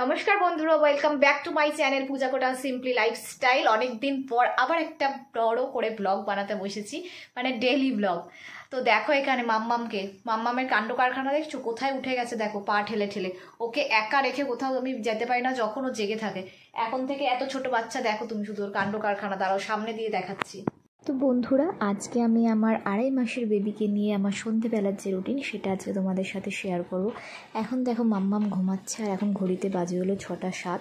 নমস্কার বন্ধুরা, welcome back to my channel Puja Kota simply lifestyle. অনেকদিন পর আবার একটা বড় করে ব্লগ বানাতে বসেছি, মানে ডেইলি ব্লগ। তো দেখো এখানে মাম্মামের কাণ্ড কারখানা দেখছো, কোথায় উঠে গেছে দেখো, পা ঠেলে ঠেলে। ওকে একা রেখে কোথাও আমি যেতে পারি না যখন ও জেগে থাকে। এখন থেকে এত ছোট বাচ্চা, দেখো তুমি শুধু ওর কাণ্ড কারখানা। দাঁড়াও সামনে দিয়ে দেখাচ্ছি। তো বন্ধুরা, আজকে আমি আমার 2.5 মাসের বেবিকে নিয়ে আমার সন্ধেবেলার যে রুটিন সেটা আজকে তোমাদের সাথে শেয়ার করব। এখন দেখো মাম্মাম ঘুমাচ্ছে, আর এখন ঘড়িতে বাজে হলো 6টা 7।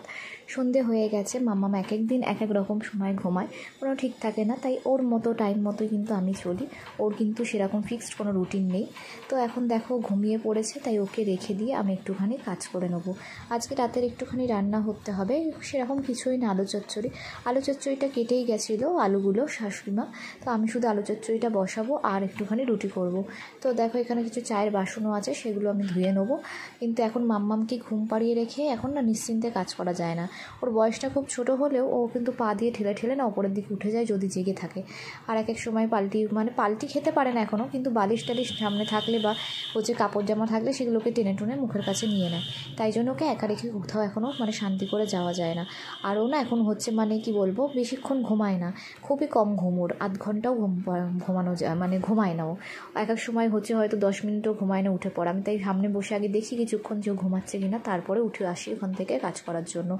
সন্ধে হয়ে গেছে। মাম্মাম এক এক দিন এক এক রকম সময় ঘুমায়, কোনো ঠিক থাকে না, তাই ওর মতো টাইম মতোই কিন্তু আমি চলি। ওর কিন্তু সেরকম ফিক্সড কোনো রুটিন নেই। তো এখন দেখো ঘুমিয়ে পড়েছে, তাই ওকে রেখে দিয়ে আমি একটুখানি কাজ করে নেবো। আজকে রাতের একটুখানি রান্না করতে হবে, সেরকম কিছুই না। আলু চচ্চড়িটা কেটেই গেছিলো আলুগুলো শাশুড়িমা, তো আমি শুধু আলু চচ্চড়িটা বসাবো আর একটুখানি রুটি করব। তো দেখো এখানে কিছু চায়ের বাসনও আছে, সেগুলো আমি ধুয়ে নেবো। কিন্তু এখন মাম্মামকে ঘুম পাড়িয়ে রেখে এখন না নিশ্চিন্তে কাজ করা যায় না। ওর বয়সটা খুব ছোট হলেও ও কিন্তু পা দিয়ে ঠেলে ঠেলে না ওপরের দিকে উঠে যায় যদি জেগে থাকে। আর এক এক সময় পাল্টি খেতে পারে না এখনও, কিন্তু বালিশ টালিশ সামনে থাকলে বা হচ্ছে কাপড় জামা থাকলে সেগুলোকে টেনে টুনে মুখের কাছে নিয়ে নেয়। তাই জন্য ওকে একা রেখে কোথাও এখনও শান্তি করে যাওয়া যায় না। আর ও না এখন কি বলবো, বেশিক্ষণ ঘুমায় না, খুবই কম ঘুম ওর। আধ ঘন্টাও ঘুমানো যায়, ঘুমায় না ও। এক এক সময় হয়তো 10 মিনিটও ঘুমায় না, উঠে পড়ে। আমি তাই সামনে বসে আগে দেখি কিছুক্ষণ যে ঘুমাচ্ছে কিনা, তারপরে উঠে আসি ওখান থেকে কাজ করার জন্য।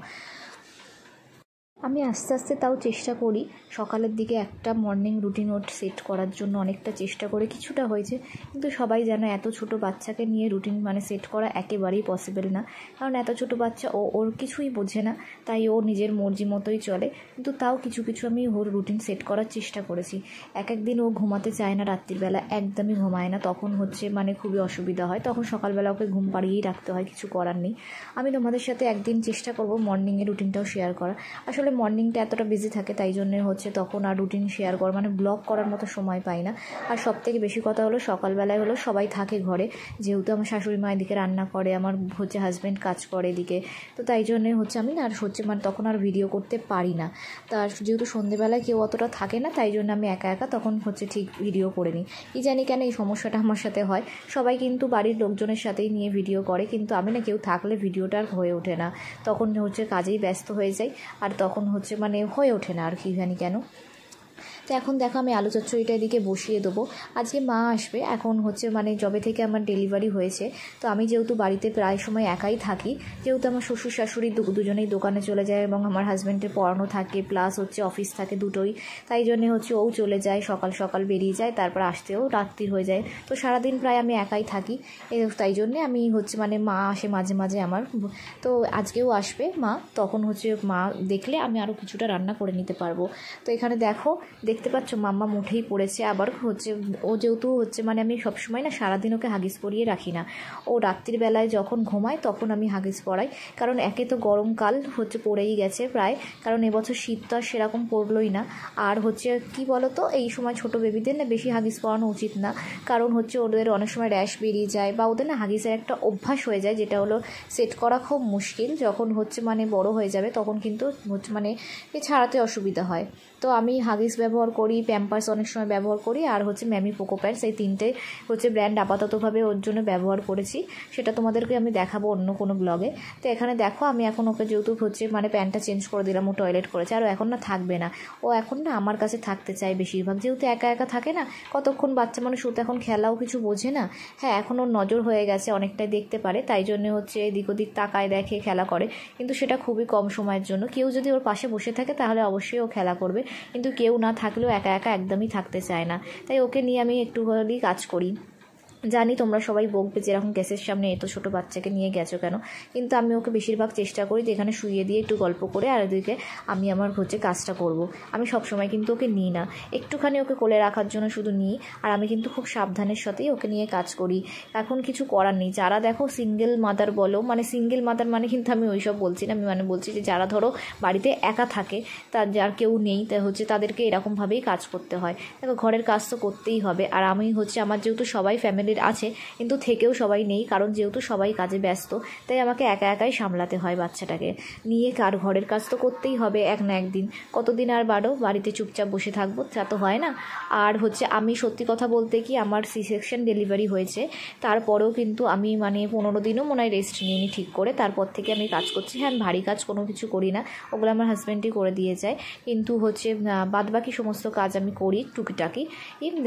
আমি আস্তে আস্তে তাও চেষ্টা করি সকালের দিকে একটা মর্নিং রুটিন ওর সেট করার জন্য। অনেকটা চেষ্টা করে কিছুটা হয়েছে, কিন্তু সবাই জানে এত ছোট বাচ্চাকে নিয়ে রুটিন সেট করা একেবারেই পসিবল না। কারণ এত ছোট বাচ্চা, ওর কিছুই বোঝে না, তাই ও নিজের মর্জি মতোই চলে। কিন্তু তাও কিছু আমি ওর রুটিন সেট করার চেষ্টা করেছি। এক একদিন ও ঘুমাতে চায় না, রাত্রিবেলা একদমই ঘুমায় না, তখন খুবই অসুবিধা হয়। তখন সকালবেলা ওকে ঘুম পাড়িয়েই রাখতে হয়, কিছু করার নেই। আমি তোমাদের সাথে একদিন চেষ্টা করব মর্নিংয়ের রুটিনটাও শেয়ার করা। আসলে মর্নিংটা এতটা বিজি থাকে, তাই জন্য তখন আর রুটিন শেয়ার করা ব্লগ করার মতো সময় পাই না। আর সবথেকে বেশি কথা হলো সকালবেলায় সবাই থাকে ঘরে, যেহেতু আমার শাশুড়ি মা এদিকে রান্না করে, আমার হাজব্যান্ড কাজ করে এদিকে। তো তাই জন্যে আমি না আর তখন আর ভিডিও করতে পারি না। তার যেহেতু সন্ধেবেলায় কেউ অতটা থাকে না, তাই জন্য আমি একা একা তখন ঠিক ভিডিও করে নিই। কি জানি কেন এই সমস্যাটা আমার সাথে হয়। সবাই কিন্তু বাড়ির লোকজনের সাথেই নিয়ে ভিডিও করে, কিন্তু আমি না কেউ থাকলে ভিডিওটা আর হয়ে ওঠে না। তখন কাজেই ব্যস্ত হয়ে যাই, আর তখন হয়ে ওঠে না আর কি জানি কেন। তো এখন দেখো আমি আলু চচ্চড়িটা এদিকে বসিয়ে দেবো। আজকে মা আসবে। এখন যবে থেকে আমার ডেলিভারি হয়েছে, তো আমি যেহেতু বাড়িতে প্রায় সময় একাই থাকি, যেহেতু আমার শ্বশুর শাশুড়ি দুজনেই দোকানে চলে যায় এবং আমার হাজব্যান্ডের পড়ানো থাকে প্লাস অফিস থাকে দুটোই, তাই জন্যে ও চলে যায়, সকাল সকাল বেরিয়ে যায়, তারপর আসতেও রাত্রি হয়ে যায়। তো সারাদিন প্রায় আমি একাই থাকি, তাই জন্যে আমি মা আসে মাঝে মাঝে আমার। তো আজকেও আসবে মা, তখন মা দেখলে আমি আরও কিছুটা রান্না করে নিতে পারবো। তো এখানে দেখতে পাচ্ছ মাম্মা উঠেই পড়েছে। আবার ও যেহেতু আমি সবসময় না সারাদিন ওকে হাগিস পরিয়ে রাখি না। ও রাত্রির বেলায় যখন ঘুমায় তখন আমি হাগিস পরাই, কারণ একে তো গরমকাল পড়েই গেছে প্রায়, কারণ এবছর শীত তো আর সেরকম পড়লোই না। আর কি বলতো, এই সময় ছোট বেবিদের না বেশি হাগিস পরানো উচিত না, কারণ ওদের অনেক সময় র্যাশ বেরিয়ে যায়, বা ওদের না হাগিসের একটা অভ্যাস হয়ে যায়, যেটা সেট করা খুব মুশকিল। যখন বড় হয়ে যাবে তখন কিন্তু ছাড়াতে অসুবিধা হয়। তো আমি হাগিস ব্যবহার করি, প্যাম্পার্স অনেক সময় ব্যবহার করি, আর ম্যামি পোকো প্যান্টস, এই তিনটে ব্র্যান্ড আপাততভাবে ওর জন্য ব্যবহার করেছি। সেটা তোমাদেরকে আমি দেখাবো অন্য কোনো ব্লগে। তো এখানে দেখো আমি এখন ওকে যেহেতু প্যান্টটা চেঞ্জ করে দিলাম, ও টয়লেট করেছে, আর এখন না থাকবে না। ও এখন না আমার কাছে থাকতে চায় বেশিরভাগ, যেহেতু একা একা থাকে না কতক্ষণ, বাচ্চা মানুষ, ও তো এখন খেলাও কিছু বোঝে না। হ্যাঁ, এখন ওর নজর হয়ে গেছে, অনেকটাই দেখতে পারে, তাই জন্য এদিক ওদিক তাকায়, দেখে, খেলা করে, কিন্তু সেটা খুবই কম সময়ের জন্য। কেউ যদি ওর পাশে বসে থাকে তাহলে অবশ্যই ও খেলা করবে, কিন্তু কেউ না থাকলেও একা একা একদমই থাকতে চায় না। তাই ওকে নিয়ে আমি একটু হলেই কাজ করি। জানি তোমরা সবাই বকবে যে এরকম গ্যাসের সামনে এত ছোটো বাচ্চাকে নিয়ে গেছো কেন, কিন্তু আমি ওকে বেশিরভাগ চেষ্টা করি যে এখানে শুইয়ে দিয়ে একটু গল্প করে আর এদিকে আমি আমার কাজটা করব। আমি সবসময় কিন্তু ওকে নিই না, একটুখানি ওকে কোলে রাখার জন্য শুধু নিই, আর আমি কিন্তু খুব সাবধানের সাথেই ওকে নিয়ে কাজ করি। এখন কিছু করার নেই। যারা দেখো সিঙ্গেল মাদার বলো, সিঙ্গেল মাদার কিন্তু আমি ওইসব বলছি না, আমি বলছি যে যারা ধরো বাড়িতে একা থাকে, যার কেউ নেই, তাই তাদেরকে এরকমভাবেই কাজ করতে হয়। দেখো ঘরের কাজ তো করতেই হবে। আর আমি আমার যেহেতু সবাই ফ্যামিলির মেড আছে, কিন্তু থেকেও সবাই নেই, কারণ যেহেতু সবাই কাজে ব্যস্ত তাই আমাকে একা একাই সামলাতে হয় বাচ্চাটাকে নিয়ে। কার ঘরের কাজ তো করতেই হবে এক না একদিন, কতদিন আর বাড়িতে চুপচাপ বসে থাকবো, তা তো হয় না। আর হচ্ছে আমি সত্যি কথা বলতে কি, আমার সি সেকশন ডেলিভারি হয়েছে, তারপরেও কিন্তু আমি মানে 15 দিনও মনে হয় রেস্ট নিইনি ঠিক করে। তারপর থেকে আমি কাজ করছি। হ্যাঁ, আমি ভারী কাজ কোনো কিছু করি না, ওগুলো আমার হাজব্যান্ডই করে দিয়ে যায়, কিন্তু হচ্ছে বাদবাকি সমস্ত কাজ আমি করি টুকিটাকি।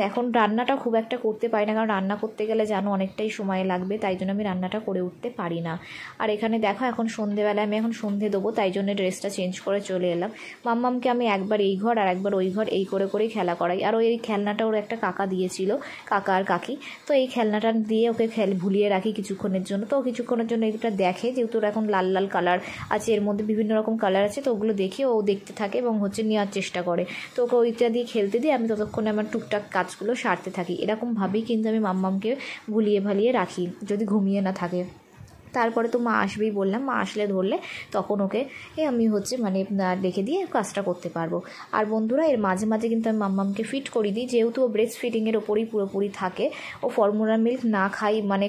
এখন রান্নাটা খুব একটা করতে পারি না, কারণ রান্না করতে গেলে জানো অনেকটাই সময় লাগবে, তাই জন্য আমি রান্নাটা করে উঠতে পারি না। আর এখানে দেখো এখন সন্ধেবেলায় আমি এখন সন্ধে দেবো, তাই জন্য ড্রেসটা চেঞ্জ করে চলে এলাম। মাম্মামকে আমি একবার এই ঘর আর একবার ওই ঘর এই করে করেই খেলা করাই। আর ওই খেলনাটা ওর একটা কাকা দিয়েছিল, কাকা আর কাকি, তো এই খেলনাটা দিয়ে ওকে ভুলিয়ে রাখি কিছুক্ষণের জন্য। তো কিছুক্ষণের জন্য এটা দেখে, যেহেতু ওর এখন লাল লাল কালার আছে, এর মধ্যে বিভিন্ন রকম কালার আছে, তো ওগুলো দেখে ও দেখতে থাকে এবং হচ্ছে নেওয়ার চেষ্টা করে। তো ওকে ওইটা দিয়ে খেলতে দিয়ে আমি ততক্ষণে আমার টুকটাক কাজগুলো সারতে থাকি। এরকমভাবেই কিন্তু আমি মাম্মামকে ভুলিয়ে ভালিয়ে রাখি, যদি ঘুমিয়ে না থাকে। তারপরে তো মা আসবেই বললাম, মা আসলে ধরলে তখন ওকে আমি হচ্ছে মানে রেখে দিয়ে কাজটা করতে পারবো। আর বন্ধুরা, এর মাঝে মাঝে কিন্তু আমি মাম্মামকে ফিট করে দিই, যেহেতু ও ব্রেস্ট ফিডিংয়ের ওপরেই পুরোপুরি থাকে। ও ফর্মুলা মিল্ক না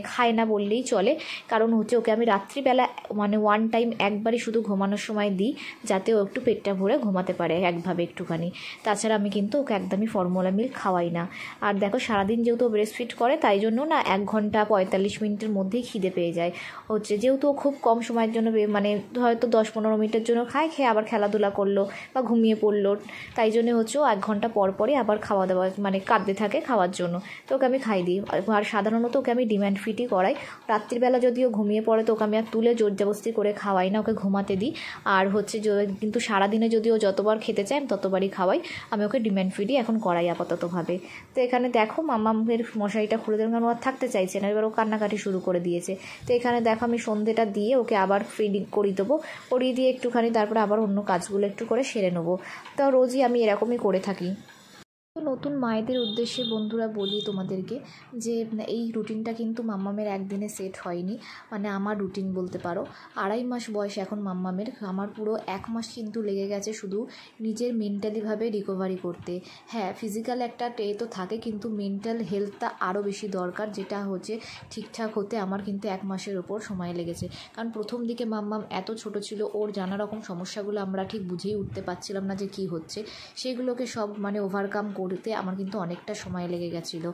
খায় না বললেই চলে, কারণ হচ্ছে ওকে আমি রাত্রিবেলা মানে ওয়ান টাইম একবারই শুধু ঘুমানোর সময় দিই, যাতে ও একটু পেটটা ভরে ঘুমাতে পারে একভাবে একটুখানি। তাছাড়া আমি কিন্তু ওকে একদমই ফর্মুলা মিল্ক খাওয়াই না। আর দেখো সারাদিন যেহেতু ব্রেস্ট ফিড করে, তাই জন্য না 1 ঘন্টা 45 মিনিটের মধ্যেই খিদে পেয়ে যায় হচ্ছে, যেহেতু খুব কম সময়ের জন্য মানে হয়তো 10-15 মিনিটের জন্য খেয়ে আবার খেলাধুলা করলো বা ঘুমিয়ে পড়লো, তাই জন্য হচ্ছে ও 1 ঘন্টা পর পরই আবার খাওয়া দাওয়া মানে কাঁদতে থাকে খাওয়ার জন্য, তো ওকে আমি খাই দিই। আর সাধারণত ওকে আমি ডিম্যান্ড ফিটই করাই। রাত্রিবেলা যদিও ঘুমিয়ে পড়ে তো ওকে আমি আর তুলে জোর জবরদস্তি করে খাওয়াই না, ওকে ঘুমাতে দিই। আর হচ্ছে কিন্তু সারাদিনে যদিও যতবার খেতে চাই আমি ততবারই খাওয়াই, আমি ওকে ডিম্যান্ড ফিডই এখন করাই আপাততভাবে। তো এখানে দেখো মাম্মামের মশারিটা খুলে দেবেন, কারণ ও আর থাকতে চাইছে না, এবার ও কান্নাকাটি শুরু করে দিয়েছে। তো এখানে দেখো আমি সন্ধেটা দিয়ে ওকে আবার ফিডিং করিয়ে দেবো, করিয়ে দিয়ে একটুখানি তারপরে আবার অন্য কাজগুলো একটু করে সেরে নেবো। তো রোজই আমি এরকমই করে থাকি। তো নতুন মায়েদের উদ্দেশ্যে বন্ধুরা বলি তোমাদেরকে যে এই রুটিনটা কিন্তু মাম্মামের একদিনে সেট হয়নি, মানে আমার রুটিন বলতে পারো। 2.5 মাস বয়স এখন মাম্মামের, আমার পুরো 1 মাস কিন্তু লেগে গেছে শুধু নিজের মেন্টালিভাবে রিকভারি করতে। হ্যাঁ, ফিজিক্যাল একটা তো থাকে, কিন্তু মেন্টাল হেলথটা আরও বেশি দরকার, যেটা হচ্ছে ঠিকঠাক হতে আমার কিন্তু 1 মাসের ওপর সময় লেগেছে। কারণ প্রথম দিকে মাম্মাম এত ছোট ছিল, ওর নানা রকম সমস্যাগুলো আমরা ঠিক বুঝেই উঠতে পারছিলাম না যে কী হচ্ছে, সেগুলোকে সব মানে ওভারকাম করতে আমার কিন্তু অনেকটা সময় লেগে গেছিলো।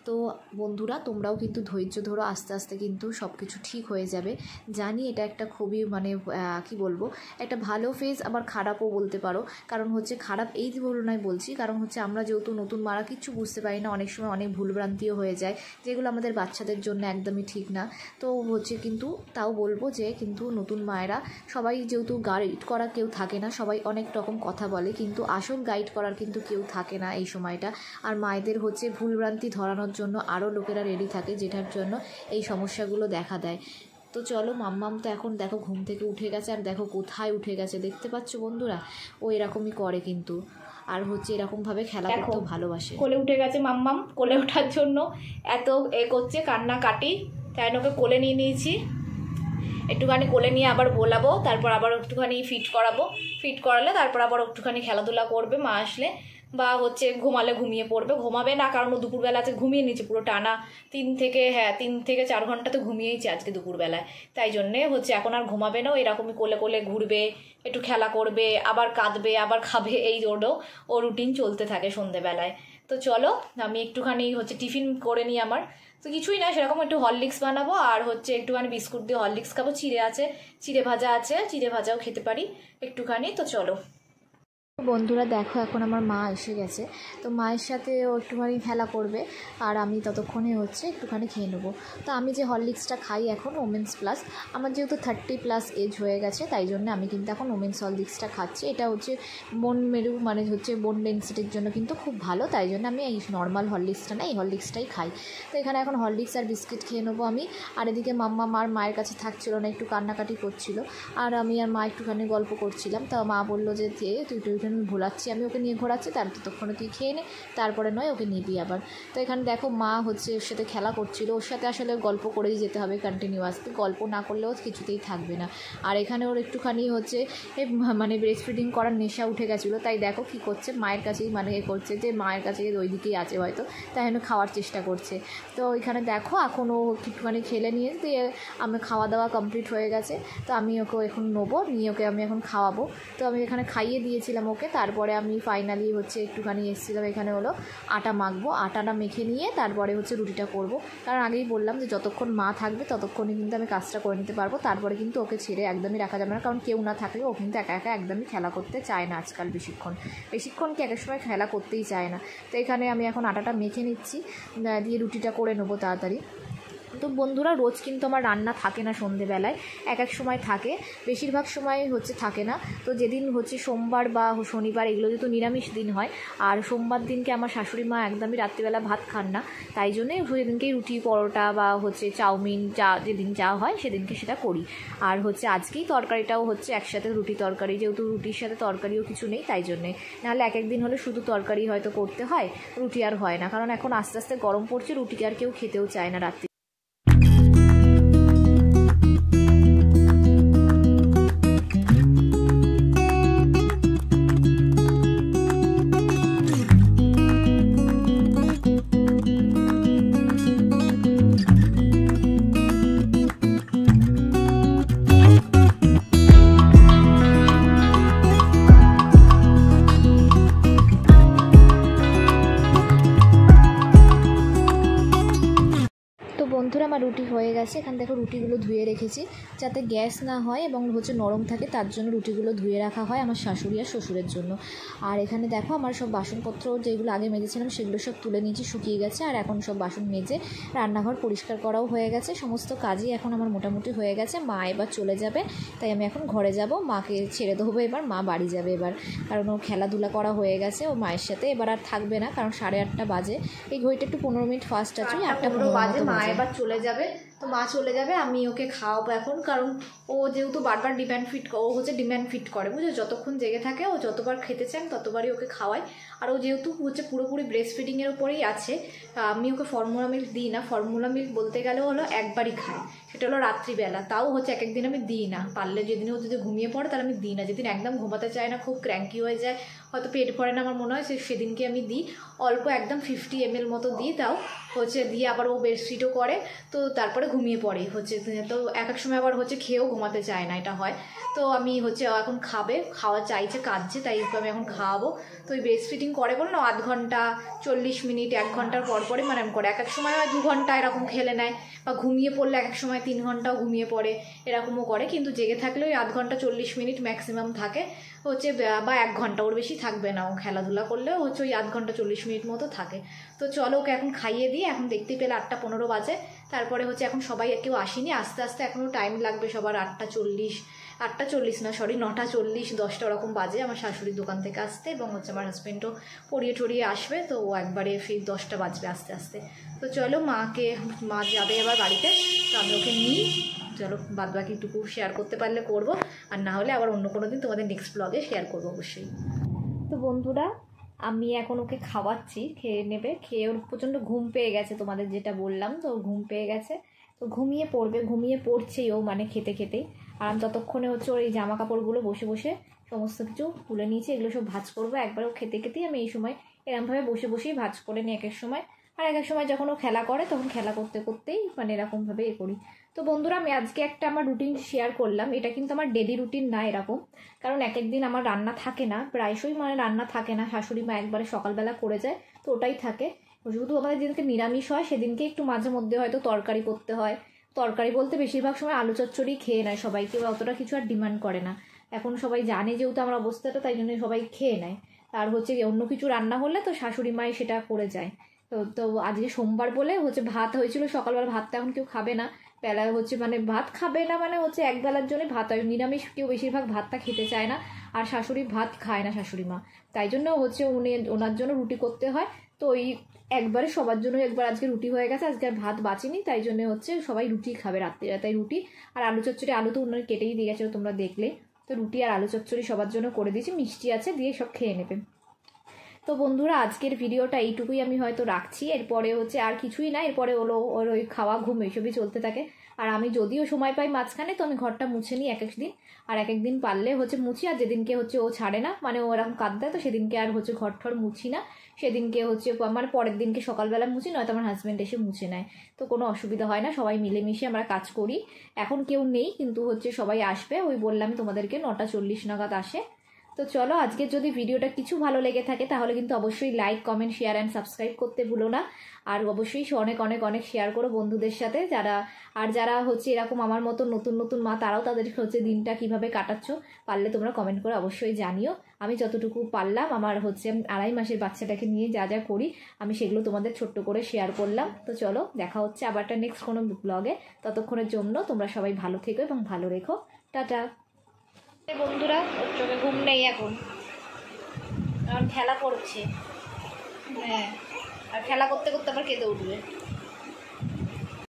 তো বন্ধুরা, তোমরাও কিন্তু ধৈর্য ধরো, আস্তে আস্তে কিন্তু সব কিছু ঠিক হয়ে যাবে। জানি এটা একটা খুবই মানে কি বলবো, একটা ভালো ফেজ, আবার খারাপও বলতে পারো। কারণ হচ্ছে খারাপ এই তুলনায় বলছি, কারণ হচ্ছে আমরা যেহেতু নতুন মারা কিচ্ছু বুঝতে পারি না, অনেক সময় অনেক ভুলভ্রান্তিও হয়ে যায়, যেগুলো আমাদের বাচ্চাদের জন্য একদমই ঠিক না। তো হচ্ছে কিন্তু তাও বলবো যে কিন্তু নতুন মায়েরা সবাই যেহেতু গাইড করা কেউ থাকে না, সবাই অনেক রকম কথা বলে, কিন্তু আসল গাইড করার কিন্তু কেউ থাকে না এই সময়টা। আর মায়েদের হচ্ছে ভুলভ্রান্তি ধরানোর জন্য আরও লোকেরা রেডি থাকে, যেটার জন্য এই সমস্যাগুলো দেখা দেয়। তো চলো, মাম্মাম তো এখন দেখো ঘুম থেকে উঠে গেছে, আর দেখো কোথায় উঠে গেছে দেখতে পাচ্ছ বন্ধুরা, ও এরকমই করে কিন্তু। আর হচ্ছে এরকমভাবে খেলা করতেও ভালোবাসে। কোলে উঠে গেছে মাম্মাম, কোলে ওঠার জন্য এত করছে কান্নাকাটি, তাই ওকে কোলে নিয়ে নিয়েছি। একটুখানি কোলে নিয়ে আবার বোলাবো, তারপর আবার একটুখানি ফিট করাবো, ফিট করালে তারপর আবার একটুখানি খেলাধুলা করবে মা আসলে, বা হচ্ছে ঘুমালে ঘুমিয়ে পড়বে। ঘুমাবে না, কারণ ও দুপুরবেলা আজকে ঘুমিয়ে নিয়েছে পুরো টানা 3 থেকে 4 ঘন্টা তো ঘুমিয়েইছে আজকে দুপুরবেলায়, তাই জন্যে হচ্ছে এখন আর ঘুমাবে না, এরকমই কোলে কোলে ঘুরবে, একটু খেলা করবে, আবার কাঁদবে, আবার খাবে, এই ও রুটিন চলতে থাকে সন্ধেবেলায়। তো চলো আমি একটুখানি হচ্ছে টিফিন করে নিই আমার, তো কিছুই না, সেরকম একটু হরলিক্স বানাবো, আর হচ্ছে একটুখানি বিস্কুট দিয়ে হরলিক্স খাবো, চিড়ে ভাজা আছে, চিড়ে ভাজাও খেতে পারি একটুখানি। তো চলো বন্ধুরা, দেখো এখন আমার মা এসে গেছে, তো মায়ের সাথে ও একটুখানি খেলা করবে, আর আমি ততক্ষণে হচ্ছে একটুখানি খেয়ে নেবো। তো আমি যে হরলিক্সটা খাই এখন ওমেন্স প্লাস, আমার যেহেতু 30+ এজ হয়ে গেছে, তাই জন্য আমি কিন্তু এখন ওমেন্স হরলিক্সটা খাচ্ছি। এটা হচ্ছে বোন মেরু মানে হচ্ছে বোন ডেন্সিটির জন্য কিন্তু খুব ভালো, তাই জন্য আমি এই নর্মাল হরলিক্সটা না, এই হরলিক্সটাই খাই। তো এখানে এখন হরলিক্স আর বিস্কিট খেয়ে নেবো আমি। আর এদিকে মাম্মা মায়ের কাছে থাকছিল না, একটু কান্নাকাটি করছিল, আর আমি আর মা একটুখানি গল্প করছিলাম। তা মা বললো যে তুই ভোলাচ্ছি, আমি ওকে নিয়ে ঘোরাচ্ছি, তার ততক্ষণে তুই খেয়ে নে, তারপরে নয় ওকে নিবি আবার। তো এখানে দেখো মা হচ্ছে ওর সাথে খেলা করছিল, ওর সাথে আসলে গল্প করেই যেতে হবে কন্টিনিউয়াসলি, গল্প না করলেও কিছুতেই থাকবে না। আর এখানে ওর একটুখানি হচ্ছে মানে ব্রেস্ট ফিডিং করার নেশা উঠে গেছিলো, তাই দেখো কী করছে, মায়ের কাছেই মানে করছে যে মায়ের কাছে ওই দিকেই আছে হয়তো, তাই জন্য খাওয়ার চেষ্টা করছে। তো এখানে দেখো এখন ও একটুখানি খেলে নিয়ে দিয়ে আমি খাওয়া দাওয়া কমপ্লিট হয়ে গেছে, তো আমি ওকে এখন নেবো, নিয়ে ওকে আমি এখন খাওয়াবো। তো আমি এখানে খাইয়ে দিয়েছিলাম ওকে, তারপরে আমি ফাইনালি হচ্ছে একটুখানি এসেছিলাম এখানে হলো আটা মাখবো, আটাটা মেখে নিয়ে তারপরে হচ্ছে রুটিটা করব। কারণ আগেই বললাম যে যতক্ষণ মা থাকবে ততক্ষণই কিন্তু আমি কাজটা করে নিতে পারবো, তারপরে কিন্তু ওকে ছেড়ে একদমই রাখা যাবে না, কারণ কেউ না থাকলে ও কিন্তু একা একা একদমই খেলা করতে চায় না আজকাল, বেশিক্ষণ কি এক সময় খেলা করতেই চায় না। তো এখানে আমি এখন আটাটা মেখে নিচ্ছি, দিয়ে রুটিটা করে নেবো তাড়াতাড়ি। তো বন্ধুরা রোজ কিন্তু আমার রান্না থাকে না সন্ধেবেলায়, এক এক সময় থাকে, বেশিরভাগ সময় হচ্ছে থাকে না। তো যেদিন হচ্ছে সোমবার বা শনিবার এগুলো যেহেতু নিরামিষ দিন হয়, আর সোমবার দিনকে আমার শাশুড়ি মা একদমই রাত্রিবেলা ভাত খান না, তাই জন্যে সেদিনকেই রুটি পরোটা বা হচ্ছে চাউমিন যেদিন যা হয় সেদিনকে সেটা করি। আর হচ্ছে আজকেই তরকারিটাও হচ্ছে একসাথে রুটি তরকারি, যেহেতু রুটির সাথে তরকারিও কিছু নেই তাই জন্যে, নাহলে এক একদিন হলে শুধু তরকারি হয়তো করতে হয়, রুটি আর হয় না, কারণ এখন আস্তে আস্তে গরম পড়ছে, রুটি আর কেউ খেতেও চায় না রাত্রি। বন্ধুরা আমার রুটি হয়ে গেছে, এখানে দেখো রুটিগুলো ধুয়ে রেখেছি যাতে গ্যাস না হয় এবং হচ্ছে নরম থাকে, তার জন্য রুটিগুলো ধুয়ে রাখা হয় আমার শাশুড়ি আর শ্বশুরের জন্য। আর এখানে দেখো আমার সব বাসনপত্র যেগুলো আগে মেজেছিলাম সেগুলো সব তুলে নিয়েছি, শুকিয়ে গেছে, আর এখন সব বাসন মেজে রান্নাঘর পরিষ্কার করাও হয়ে গেছে, সমস্ত কাজই এখন আমার মোটামুটি হয়ে গেছে। মা এবার চলে যাবে, তাই আমি এখন ঘরে যাব, মাকে ছেড়ে দেবো এবার, মা বাড়ি যাবে এবার, কারণ ও খেলাধুলা করা হয়ে গেছে ও মায়ের সাথে, এবার আর থাকবে না, কারণ 8:30 বাজে, এই ঘড়িটা একটু 15 মিনিট ফাস্ট আছে, 8:15 বাজে মা এবার চলে যাবে। তো মা চলে যাবে, আমি ওকে খাওয়াবো এখন, কারণ ও যেহেতু বারবার ও হচ্ছে ডিম্যান্ড ফিট করে, বুঝলো, যতক্ষণ জেগে থাকে ও যতবার খেতে চান ততবারই ওকে খাওয়াই। আর ও যেহেতু হচ্ছে পুরোপুরি ব্রেস্ট ফিডিংয়ের উপরেই আছে, আমি ওকে ফর্মুলা মিল্ক দিই না, ফর্মুলা মিল্ক বলতে গেলে হলো একবারই খায়, সেটা হলো রাত্রিবেলা, তাও হচ্ছে এক একদিন আমি দিই না, পারলে যেদিন ও যদি ঘুমিয়ে পড়ে তাহলে আমি দিই না, যেদিন একদম ঘুমাতে চায় না, খুব ক্র্যাঙ্কি হয়ে যায়, হয়তো পেট ভরে না আমার মনে হয়, সেদিনকে আমি দিই অল্প, একদম 50 ml মতো দিই, তাও হচ্ছে দিয়ে আবার ও বেডশিটও করে, তো তারপরে ঘুমিয়ে পড়ে হচ্ছে। তো এক এক সময় আবার হচ্ছে খেয়েও ঘুমাতে চায় না, এটা হয়। তো আমি হচ্ছে এখন খাওয়া চাইছে, কাঁদছে, তাই আমি এখন খাওয়াবো। তো ওই ব্রেস্ট ফিডিং করে বলো না, 0.5 ঘন্টা 40 মিনিট 1 ঘন্টার পর পরে মানে করে, এক এক সময় হয় 2 ঘন্টা এরকম খেলে নেয়, বা ঘুমিয়ে পড়লে এক এক সময় 3 ঘন্টাও ঘুমিয়ে পড়ে, এরকমও করে, কিন্তু জেগে থাকলে ওই 0.5 ঘন্টা 40 মিনিট ম্যাক্সিমাম থাকে হচ্ছে, বা 1 ঘন্টা, ওর বেশি থাকবে না, ও খেলাধুলা করলেও হচ্ছে ওই 0.5 ঘন্টা 40 মিনিট মতো থাকে। তো চলো ওকে এখন খাইয়ে দিই, এখন দেখতেই পেলে 8:15 বাজে, তারপরে হচ্ছে এখন সবাই কেউ আসেনি, আস্তে আস্তে এখনও টাইম লাগবে সবার, 8:40 না সরি 9:40 10টা ওরকম বাজে আমার শাশুড়ির দোকান থেকে আসতে, এবং হচ্ছে আমার হাজব্যান্ডও পড়িয়ে টড়িয়ে আসবে, তো ও একবারে ফির 10টা বাজবে আস্তে আস্তে। তো চলো মা যাবে এবার বাড়িতে, তো আমি ওকে নিই, চলো বাদ বাকিটুকু শেয়ার করতে পারলে করবো, আর না হলে আবার অন্য কোনো দিন তোমাদের নেক্সট ব্লগে শেয়ার করবো অবশ্যই। তো বন্ধুরা আমি এখন ওকে খাওয়াচ্ছি, খেয়ে নেবে, খেয়ে ওর প্রচণ্ড ঘুম পেয়ে গেছে, তোমাদের যেটা বললাম, তো ঘুম পেয়ে গেছে, তো ঘুমিয়ে পড়ছেই ও, মানে খেতে খেতেই। আর আমি ততক্ষণে হচ্ছে ওর এই জামা কাপড়গুলো বসে বসে সমস্ত কিছু তুলে নিয়েছি, এগুলো সব ভাঁজ করবো, একবার ও খেতে খেতেই আমি এই সময় এরকমভাবে বসে বসেই ভাঁজ করে নিই এক এক সময়, আর এক এক সময় যখন ও খেলা করে তখন খেলা করতে করতেই মানে এরকমভাবে করি। তো বন্ধুরা আমি আজকে একটা আমার রুটিন শেয়ার করলাম, এটা কিন্তু আমার ডেলি রুটিন না এরকম, কারণ এক একদিন আমার রান্না থাকে না, প্রায়শই মানে রান্না থাকে না, শাশুড়ি মা একবারে সকালবেলা করে যায়, তো ওটাই থাকে, শুধু আমাদের যেদিনকে নিরামিষ হয় সেদিনকে একটু মাঝে মধ্যে হয়তো তরকারি করতে হয়, তরকারি বলতে বেশিরভাগ সময় আলু চচ্চড়ি খেয়ে নেয় সবাই, কেউ অতটা কিছু আর ডিমান্ড করে না, এখন সবাই জানে যেহেতু আমার অবস্থাটা, তাই জন্য সবাই খেয়ে নেয়। আর হচ্ছে অন্য কিছু রান্না হলে তো শাশুড়ি মাই সেটা করে যায়। তো আজকে সোমবার বলে হচ্ছে ভাত হয়েছিল সকালবেলা, ভাতটা এখন কেউ খাবে না, বেলায় হচ্ছে মানে ভাত খাবে না, মানে হচ্ছে একবেলার জন্য ভাত হয়, নিরামিষ কেউ বেশিরভাগ ভাতটা খেতে চায় না, আর শাশুড়ি ভাত খায় না শাশুড়ি মা, তাই জন্য হচ্ছে ওনার জন্য রুটি করতে হয়। তো ওই একবারে সবার জন্য একবার আজকে রুটি হয়ে গেছে, আজকে আর ভাত বাঁচিনি, তাই জন্য হচ্ছে সবাই রুটি খাবে রাত্রিবেলা, তাই রুটি আর আলু চচ্চড়ি, আলু তো উনার কেটেই দিয়ে গেছিলো তোমরা দেখলে, তো রুটি আর আলু চচ্চড়ি সবার জন্য করে দিয়েছি, মিষ্টি আছে, দিয়ে সব খেয়ে নেবে। তো বন্ধুরা আজকের ভিডিওটা এইটুকুই আমি হয়তো রাখছি। এরপরে হচ্ছে আর কিছুই না, এরপরে হলো ওর ওই খাওয়া ঘুম এইসবই চলতে থাকে। আর আমি যদিও সময় পাই মাঝখানে, তো আমি ঘরটা মুছে নিই এক এক দিন, আর এক একদিন পারলে হচ্ছে মুছি, আর যেদিনকে হচ্ছে ও ছাড়ে না, মানে ও এরকম কাঁদ দেয়, তো সেদিনকে আর হচ্ছে ঘর ঠর মুছি না, সেদিনকে হচ্ছে মানে পরের দিনকে সকালবেলা মুছি, নয়তো আমার হাজব্যান্ড এসে মুছে নেয়। তো কোনো অসুবিধা হয় না, সবাই মিলেমিশে আমরা কাজ করি। এখন কেউ নেই, কিন্তু হচ্ছে সবাই আসবে, ওই বললাম তোমাদেরকে 9:40 নাগাদ আসে। তো চলো, আজকে যদি ভিডিওটা কিছু ভালো লেগে থাকে তাহলে কিন্তু অবশ্যই like, comment, share and subscribe করতে ভুলো না। আর অবশ্যই অনেক অনেক অনেক শেয়ার করো বন্ধুদের সাথে, যারা হচ্ছে এরকম আমার মতো নতুন নতুন মা, তারাও তাদের হচ্ছে দিনটা কিভাবে কাটাচ্ছ পারলে তোমরা কমেন্ট করে অবশ্যই জানিও। আমি যতটুকু পারলাম আমার হচ্ছে 2.5 মাসের বাচ্চাটাকে নিয়ে যা যা করি আমি সেগুলো তোমাদের ছোট্ট করে শেয়ার করলাম। তো চলো, দেখা হচ্ছে আবার একটা নেক্সট কোনো ব্লগে। ততক্ষণের জন্য তোমরা সবাই ভালো থেকো এবং ভালো রেখো। টাটা বন্ধুরা। ওর চোখে ঘুম নেই এখন খেলা করছে, হ্যাঁ, আর খেলা করতে করতে আবার কেঁদে উঠবে।